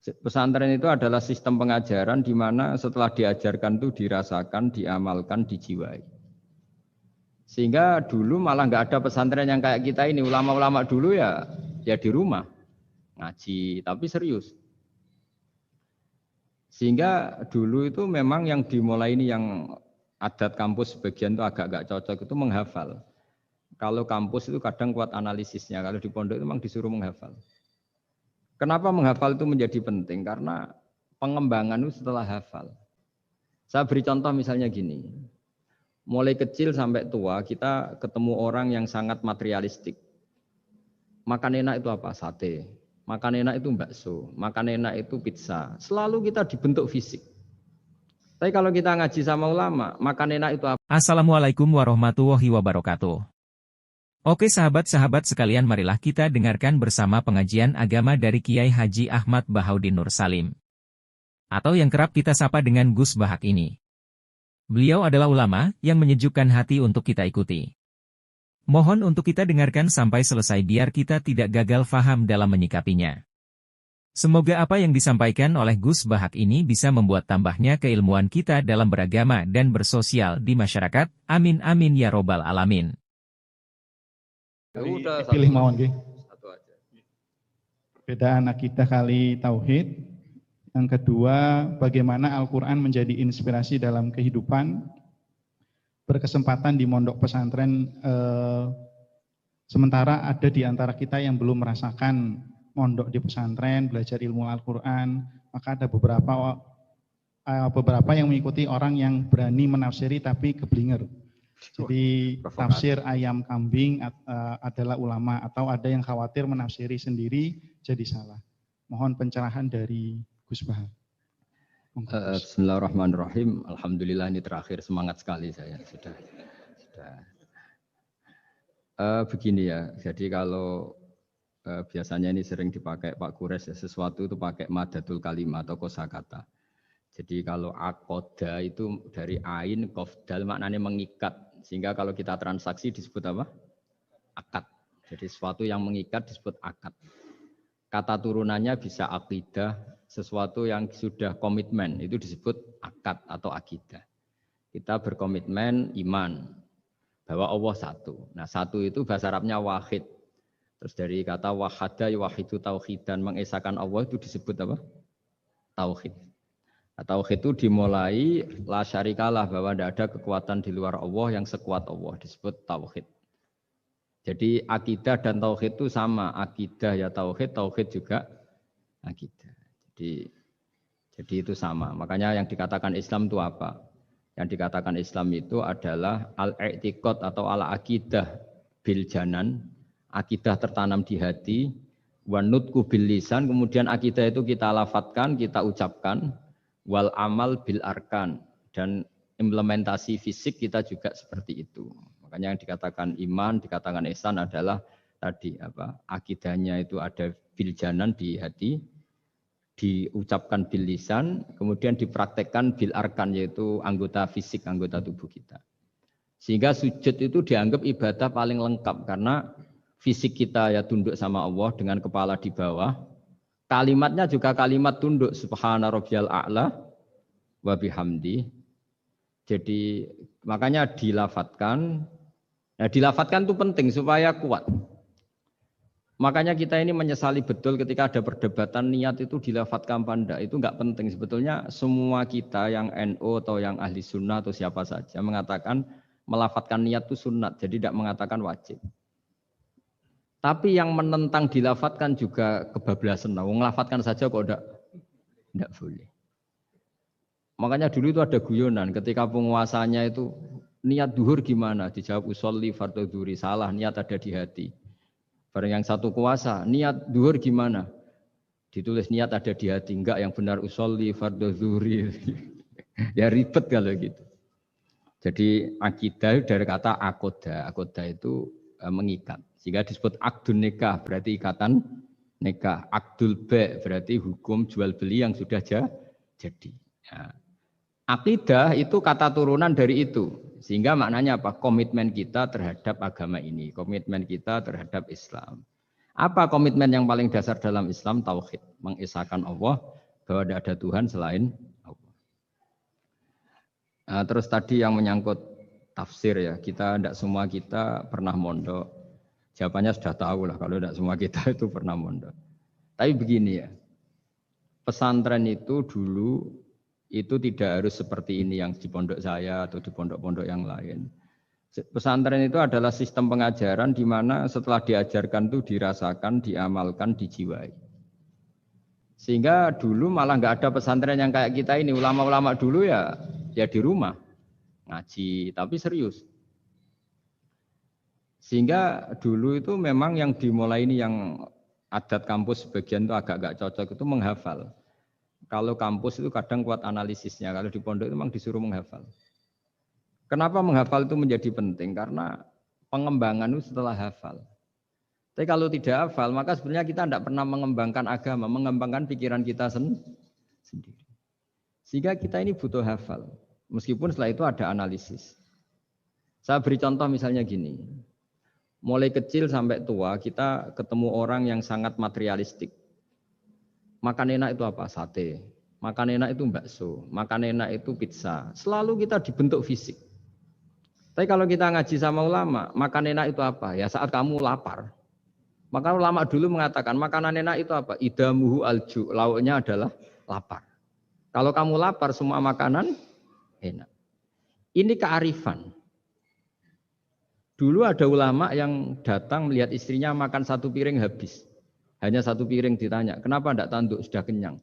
Pesantren itu adalah sistem pengajaran di mana setelah diajarkan itu dirasakan, diamalkan, dijiwai. Sehingga dulu malah nggak ada pesantren yang kayak kita ini. Ulama-ulama dulu ya di rumah ngaji, tapi serius. Sehingga dulu itu memang yang dimulai ini yang adat kampus sebagian itu agak nggak cocok itu menghafal. Kalau kampus itu kadang kuat analisisnya, kalau di pondok itu memang disuruh menghafal. Kenapa menghafal itu menjadi penting? Karena pengembangan itu setelah hafal. Saya beri contoh misalnya gini. Mulai kecil sampai tua kita ketemu orang yang sangat materialistik. Makan enak itu apa? Sate. Makan enak itu bakso. Makan enak itu pizza. Selalu kita dibentuk fisik. Tapi kalau kita ngaji sama ulama, makan enak itu apa? Assalamualaikum warahmatullahi wabarakatuh. Oke sahabat-sahabat sekalian, marilah kita dengarkan bersama pengajian agama dari Kiai Haji Ahmad Bahaudin Nur Salim, atau yang kerap kita sapa dengan Gus Bahak ini. Beliau adalah ulama yang menyejukkan hati untuk kita ikuti. Mohon untuk kita dengarkan sampai selesai biar kita tidak gagal faham dalam menyikapinya. Semoga apa yang disampaikan oleh Gus Bahak ini bisa membuat tambahnya keilmuan kita dalam beragama dan bersosial di masyarakat. Amin amin ya robbal alamin. Udah pilih mawon nggih. Satu aja. Perbedaan akidah kali tauhid. Yang kedua, bagaimana Al-Qur'an menjadi inspirasi dalam kehidupan. Berkesempatan di mondok pesantren, sementara ada di antara kita yang belum merasakan mondok di pesantren, belajar ilmu Al-Qur'an, maka ada beberapa yang mengikuti orang yang berani menafsiri tapi keblinger. Jadi tafsir ayam kambing adalah ulama, atau ada yang khawatir menafsiri sendiri jadi salah. Mohon pencerahan dari Gus Bahar. Bismillahirrahmanirrahim. Alhamdulillah ini terakhir semangat sekali saya sudah. Begini ya. Jadi kalau biasanya ini sering dipakai Pak Kures ya, sesuatu itu pakai madatul kalimah atau kosakata. Jadi kalau akoda itu dari ain qafdal maknanya mengikat. Sehingga kalau kita transaksi disebut apa? Akad. Jadi sesuatu yang mengikat disebut akad. Kata turunannya bisa akidah, sesuatu yang sudah komitmen itu disebut akad atau akidah. Kita berkomitmen iman bahwa Allah satu. Nah satu itu bahasa Arabnya wahid. Terus dari kata wahada wahidu tauhidan, mengesahkan Allah itu disebut apa? Tauhid. Tauhid itu dimulai la syarikalah, bahwa tidak ada kekuatan di luar Allah yang sekuat Allah, disebut tauhid. Jadi akidah dan tauhid itu sama, akidah ya tauhid, tauhid juga akidah. Jadi itu sama. Makanya yang dikatakan Islam itu apa? Yang dikatakan Islam itu adalah al-i'tiqad atau al-aqidah bil janan, akidah tertanam di hati, wa nutqu bil lisan, kemudian akidah itu kita lafadzkan, kita ucapkan, wal amal bil arkan, dan implementasi fisik kita juga seperti itu. Makanya yang dikatakan iman, dikatakan ihsan adalah tadi apa? Akidahnya itu ada bil janan di hati, diucapkan bil lisan, kemudian dipraktekkan bil arkan, yaitu anggota fisik, anggota tubuh kita. Sehingga sujud itu dianggap ibadah paling lengkap karena fisik kita ya tunduk sama Allah dengan kepala di bawah. Kalimatnya juga kalimat tunduk, subhana rabbiyal a'la wa bihamdi. Jadi makanya dilafatkan. Nah, dilafatkan itu penting supaya kuat. Makanya kita ini menyesali betul ketika ada perdebatan niat itu dilafatkan apa enggak. Itu enggak penting. Sebetulnya semua kita yang NU atau yang ahli sunnah atau siapa saja mengatakan melafatkan niat itu sunat. Jadi tidak mengatakan wajib. Tapi yang menentang dilafatkan juga kebablasan. Ngelafatkan saja kok enggak boleh. Makanya dulu itu ada guyonan ketika penguasanya itu niat duhur gimana? Dijawab usolli fardhu dzuri, salah, niat ada di hati. Barang yang satu kuasa, niat duhur gimana? Ditulis niat ada di hati, enggak, yang benar usolli fardhu dzuri. Ya ribet kalau gitu. Jadi akidah dari kata akoda. Akoda itu mengikat. Sehingga disebut akdun nikah, berarti ikatan nikah. Akdul ba' berarti hukum jual beli yang sudah jadi. Ya. Akidah itu kata turunan dari itu. Sehingga maknanya apa? Komitmen kita terhadap agama ini. Komitmen kita terhadap Islam. Apa komitmen yang paling dasar dalam Islam? Tauhid, mengesahkan Allah bahwa tidak ada Tuhan selain Allah. Nah, terus tadi yang menyangkut tafsir ya, tidak semua kita pernah mondok. Jawabannya sudah tahu lah kalau tidak semua kita itu pernah mondok. Tapi begini ya, pesantren itu dulu itu tidak harus seperti ini yang di pondok saya atau di pondok-pondok yang lain. Pesantren itu adalah sistem pengajaran di mana setelah diajarkan itu dirasakan, diamalkan, dijiwai. Sehingga dulu malah nggak ada pesantren yang kayak kita ini. Ulama-ulama dulu ya di rumah ngaji, tapi serius. Sehingga dulu itu memang yang dimulai ini yang adat kampus sebagian itu agak nggak cocok itu menghafal. Kalau kampus itu kadang kuat analisisnya, kalau di pondok itu memang disuruh menghafal. Kenapa menghafal itu menjadi penting? Karena pengembangan itu setelah hafal. Tapi kalau tidak hafal, maka sebenarnya kita tidak pernah mengembangkan agama, mengembangkan pikiran kita sendiri. Sehingga kita ini butuh hafal. Meskipun setelah itu ada analisis. Saya beri contoh misalnya gini. Mulai kecil sampai tua kita ketemu orang yang sangat materialistik. Makan enak itu apa? Sate. Makan enak itu bakso. Makan enak itu pizza. Selalu kita dibentuk fisik. Tapi kalau kita ngaji sama ulama, makan enak itu apa? Ya saat kamu lapar. Maka ulama dulu mengatakan makanan enak itu apa? Idamuhu alju, lauknya adalah lapar. Kalau kamu lapar semua makanan enak. Ini kearifan. Dulu ada ulama yang datang melihat istrinya makan satu piring habis. Hanya satu piring ditanya, kenapa tidak tanduk? Sudah kenyang.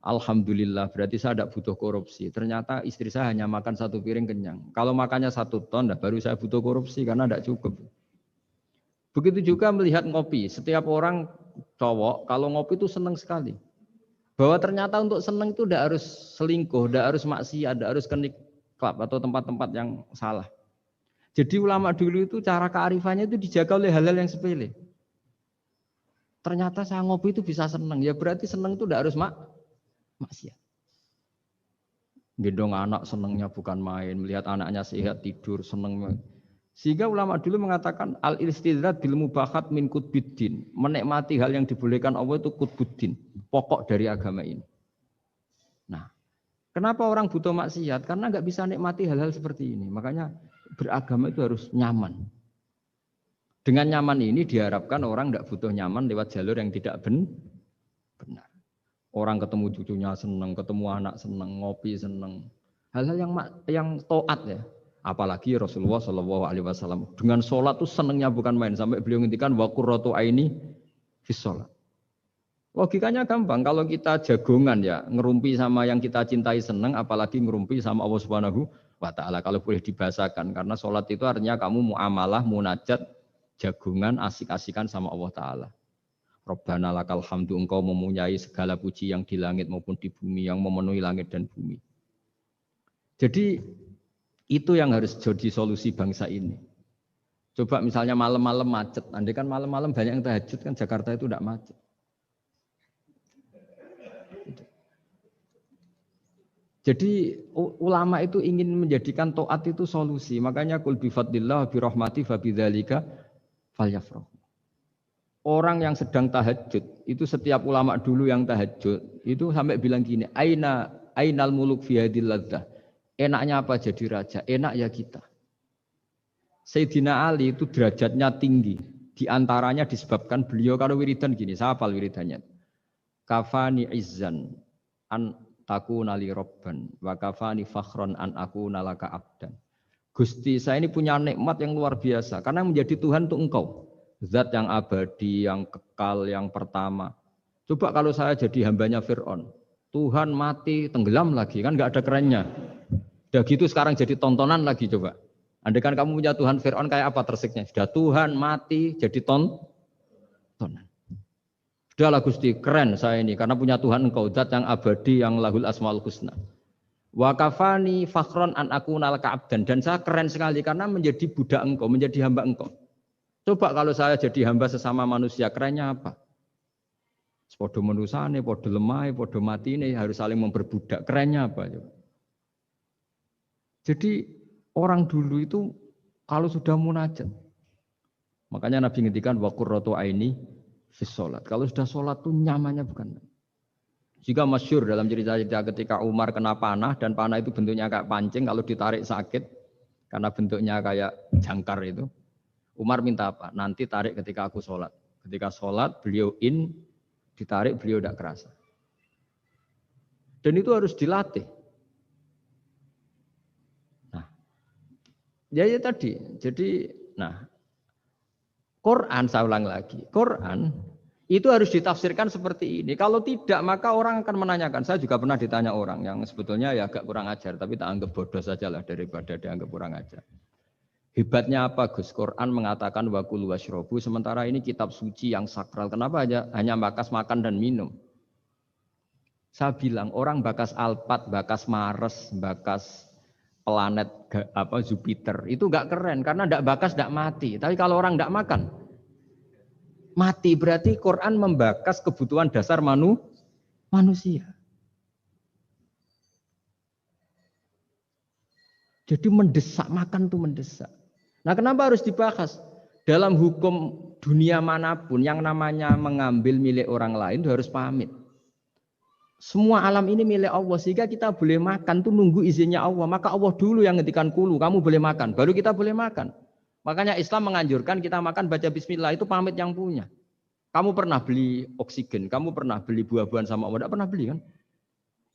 Alhamdulillah, berarti saya tidak butuh korupsi. Ternyata istri saya hanya makan satu piring kenyang. Kalau makannya 1 ton, baru saya butuh korupsi karena tidak cukup. Begitu juga melihat ngopi. Setiap orang cowok, kalau ngopi itu senang sekali. Bahwa ternyata untuk senang itu tidak harus selingkuh, tidak harus maksiat, tidak harus ke klub atau tempat-tempat yang salah. Jadi ulama dulu itu cara kearifannya itu dijaga oleh hal-hal yang sepele. Ternyata saya ngopi itu bisa senang. Ya berarti senang itu tidak harus maksiat. Gendong anak senangnya bukan main, melihat anaknya sehat tidur senang. Sehingga ulama dulu mengatakan al-istidrad bil mubahat min qutbiddin. Menikmati hal yang dibolehkan Allah itu qutbuddin, pokok dari agama ini. Nah, kenapa orang butuh maksiat? Karena nggak bisa nikmati hal-hal seperti ini. Makanya beragama itu harus nyaman. Dengan nyaman ini diharapkan orang nggak butuh nyaman lewat jalur yang tidak benar. Orang ketemu cucunya senang, ketemu anak senang, ngopi senang. Hal-hal yang taat ya. Apalagi Rasulullah SAW dengan sholat tuh senangnya bukan main. Sampai beliau ngintikan wa qurratu aini fis sholat. Logikanya gampang. Kalau kita jagongan ya ngerumpi sama yang kita cintai senang, apalagi ngerumpi sama Allah Subhanahu wa Ta'ala. Kalau boleh dibahasakan. Karena sholat itu artinya kamu muamalah, munajat, jagungan, asik-asikan sama Allah Ta'ala. Rabbana lakal hamdu, engkau mempunyai segala puji yang di langit maupun di bumi, yang memenuhi langit dan bumi. Jadi itu yang harus jadi solusi bangsa ini. Coba misalnya malam-malam macet, andai kan malam-malam banyak yang tahajud kan Jakarta itu tidak macet. Jadi ulama itu ingin menjadikan taat itu solusi. Makanya qul bi fadlillah bi rahmati fa bidzalika falyafrahu. Orang yang sedang tahajud, itu setiap ulama dulu yang tahajud, itu sampai bilang gini, ainal muluk fi hadil ladzah. Enaknya apa jadi raja? Enak ya kita. Sayyidina Ali itu derajatnya tinggi. Di antaranya disebabkan beliau kalau wiridan gini, saya hafal wiridannya. Kafani izzan an takuna li robban wa kafani fakhron an akuna laka abdan. Gusti, saya ini punya nikmat yang luar biasa karena menjadi Tuhan untuk engkau. Zat yang abadi, yang kekal, yang pertama. Coba kalau saya jadi hambanya Fir'aun. Tuhan mati, tenggelam lagi, kan nggak ada kerennya. Udah gitu sekarang jadi tontonan lagi coba. Andai kan kamu punya Tuhan Fir'aun kayak apa tersiknya? Sudah Tuhan mati jadi tontonan. Sudahlah Gusti, keren saya ini karena punya Tuhan engkau, zat yang abadi, yang lahul asmaul husna. Wa kafani fakhron an akuna laka abdan, dan saya keren sekali karena menjadi budak engkau, menjadi hamba engkau. Coba kalau saya jadi hamba sesama manusia, kerennya apa? Podo menusane, podo lemah, podo mati ini harus saling memperbudak. Kerennya apa? Coba? Jadi orang dulu itu kalau sudah munajat, makanya Nabi ngendikan wa qurratu aini fis sholat. Kalau sudah sholat tuh nyamannya bukan. Jika masyhur dalam cerita-cerita ketika Umar kena panah dan panah itu bentuknya kayak pancing, kalau ditarik sakit karena bentuknya kayak jangkar itu. Umar minta apa? Nanti tarik ketika aku sholat. Ketika sholat beliau ditarik beliau tidak kerasa. Dan itu harus dilatih. Nah, ya tadi. Jadi, Quran saya ulang lagi. Quran itu harus ditafsirkan seperti ini. Kalau tidak, maka orang akan menanyakan. Saya juga pernah ditanya orang yang sebetulnya ya agak kurang ajar, tapi tak anggap bodoh sajalah daripada dianggap kurang ajar. Hebatnya apa Gus? Quran mengatakan wa kulu washrobu, sementara ini kitab suci yang sakral. Kenapa hanya bakas makan dan minum? Saya bilang orang bakas Alphard, bakas Mars, bakas planet Jupiter itu enggak keren karena enggak bakas enggak mati. Tapi kalau orang enggak makan mati, berarti Quran membakas kebutuhan dasar manusia. Jadi mendesak, makan itu mendesak. Nah, kenapa harus dibahas? Dalam hukum dunia manapun yang namanya mengambil milik orang lain itu harus pamit. Semua alam ini milik Allah, sehingga kita boleh makan tuh nunggu izinnya Allah. Maka Allah dulu yang ngendikan kulu, kamu boleh makan, baru kita boleh makan. Makanya Islam menganjurkan kita makan baca bismillah, itu pamit yang punya. Kamu pernah beli oksigen, kamu pernah beli buah-buahan sama Allah, tidak pernah beli kan?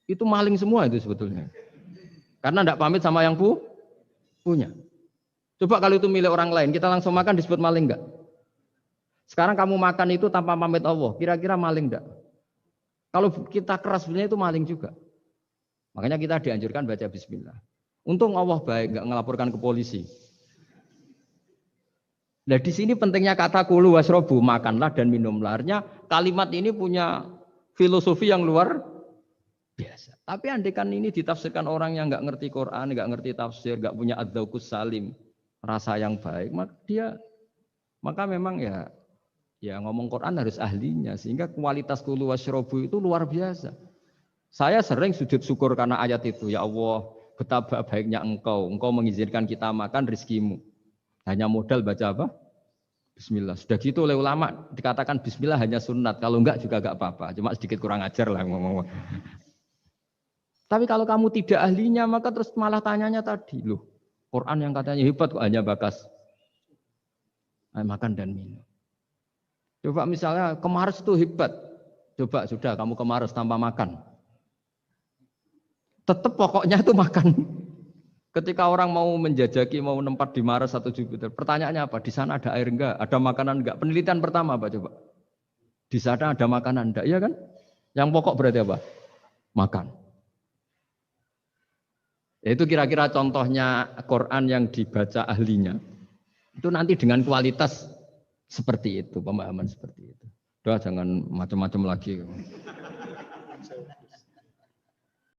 Itu maling semua itu sebetulnya. Karena tidak pamit sama yang punya. Coba kalau itu milik orang lain, kita langsung makan disebut maling enggak? Sekarang kamu makan itu tanpa pamit Allah, kira-kira maling enggak? Kalau kita keras sebenarnya itu maling juga. Makanya kita dianjurkan baca bismillah. Untung Allah baik, enggak ngelaporkan ke polisi. Nah di sini pentingnya kata kulu wasrobu, makanlah dan minumlah. Artinya kalimat ini punya filosofi yang luar biasa. Tapi andekan ini ditafsirkan orang yang enggak ngerti Quran, enggak ngerti tafsir, enggak punya adzauqus salim, rasa yang baik, maka memang ya ngomong Quran harus ahlinya, sehingga kualitas kulu wasyrobu itu luar biasa. Saya sering sujud syukur karena ayat itu, ya Allah betapa baiknya engkau mengizinkan kita makan rezekimu. Hanya modal baca apa? Bismillah. Sudah gitu oleh ulama dikatakan bismillah hanya sunat, kalau enggak juga enggak apa-apa, cuma sedikit kurang ajar lah ngomong. Tapi kalau kamu tidak ahlinya, maka terus malah tanyanya tadi, loh Quran yang katanya hebat kok hanya bakas makan dan minum. Coba misalnya kemarin itu hebat. Coba sudah kamu kemarin tanpa makan. Tetap pokoknya itu makan. Ketika orang mau menjajaki, mau nempat di Mars atau Jupiter, pertanyaannya apa? Di sana ada air enggak? Ada makanan enggak? Penelitian pertama apa coba? Di sana ada makanan enggak? Iya kan? Yang pokok berarti apa? Makan. Itu kira-kira contohnya Quran yang dibaca ahlinya. Itu nanti dengan kualitas seperti itu, pemahaman seperti itu. Udah jangan macam-macam lagi.